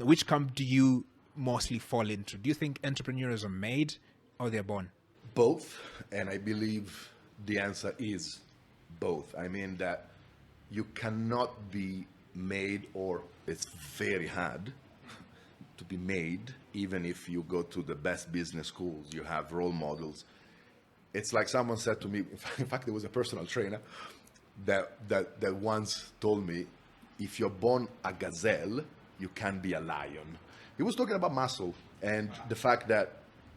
Which camp do you mostly fall into? Do you think entrepreneurs are made or they're born? Both, and I believe the answer is both. I mean that you cannot be made, or it's very hard to be made, even if you go to the best business schools, you have role models. It's like someone said to me, in fact, there was a personal trainer that once told me, if you're born a gazelle, you can be a lion. He was talking about muscle and the fact that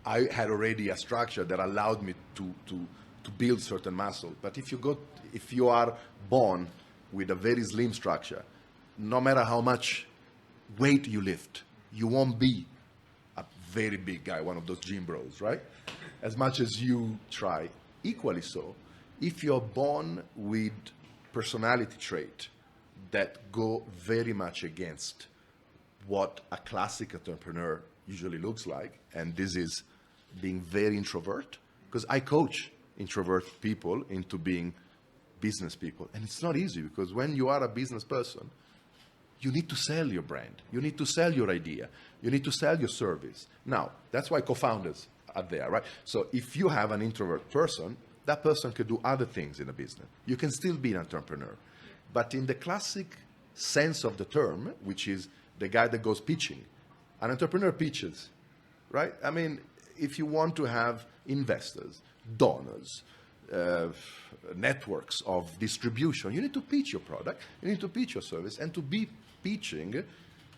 I had already a structure that allowed me to build certain muscle. But if you are born with a very slim structure, no matter how much weight you lift, you won't be a very big guy, one of those gym bros, right? As much as you try. Equally so, if you're born with personality trait that go very much against what a classic entrepreneur usually looks like, and this is being very introvert, because I coach introvert people into being business people. And it's not easy, because when you are a business person, you need to sell your brand. You need to sell your idea. You need to sell your service. Now, that's why co-founders are there, right? So if you have an introvert person, that person could do other things in a business. You can still be an entrepreneur. But in the classic sense of the term, which is the guy that goes pitching, an entrepreneur pitches, right? I mean, if you want to have investors, donors, networks of distribution, you need to pitch your product, you need to pitch your service, and to be pitching,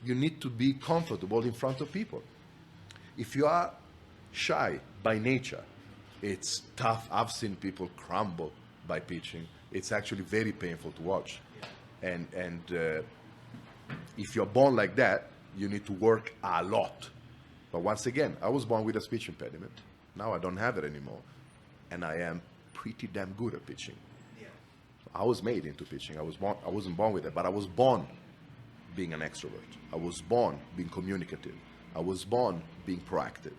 you need to be comfortable in front of people. If you are shy by nature, it's tough. I've seen people crumble by pitching. It's actually very painful to watch. And if you're born like that, you need to work a lot. But once again, I was born with a speech impediment. Now I don't have it anymore. And I am pretty damn good at pitching. Yeah. I was made into pitching. I wasn't born with it, but I was born being an extrovert. I was born being communicative. I was born being proactive.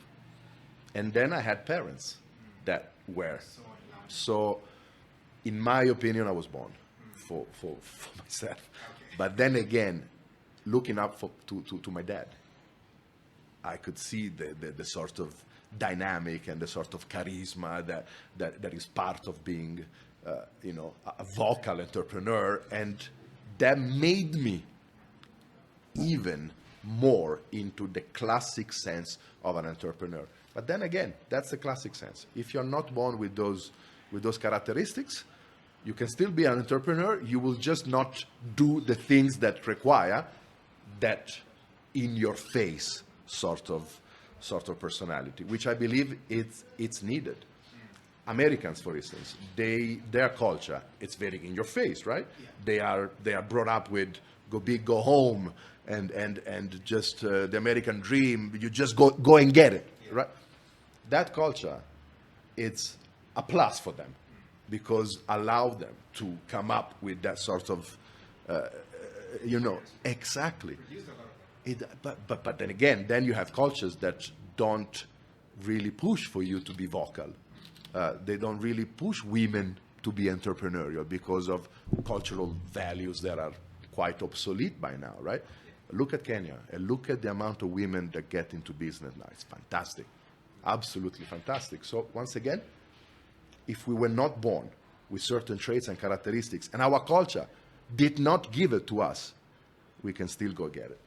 And then I had parents that were. So in my opinion, I was born for myself. Okay. But then again, looking up to my dad, I could see the sort of dynamic and the sort of charisma that is part of being, a vocal entrepreneur, and that made me even more into the classic sense of an entrepreneur. But then again, that's the classic sense. If you're not born with those characteristics, you can still be an entrepreneur. You will just not do the things that require that in your face sort of personality, which I believe it's needed. Americans, for instance, their culture, it's very in your face, right? Yeah. They are brought up with go big, go home, and just the American dream. You just go and get it, yeah. Right? That culture, it's a plus for them, because allow them to come up with that sort of, exactly. But then again, then you have cultures that don't really push for you to be vocal. They don't really push women to be entrepreneurial because of cultural values that are quite obsolete by now, right? Look at Kenya and look at the amount of women that get into business now. It's fantastic. Absolutely fantastic. So once again, if we were not born with certain traits and characteristics, and our culture did not give it to us, we can still go get it.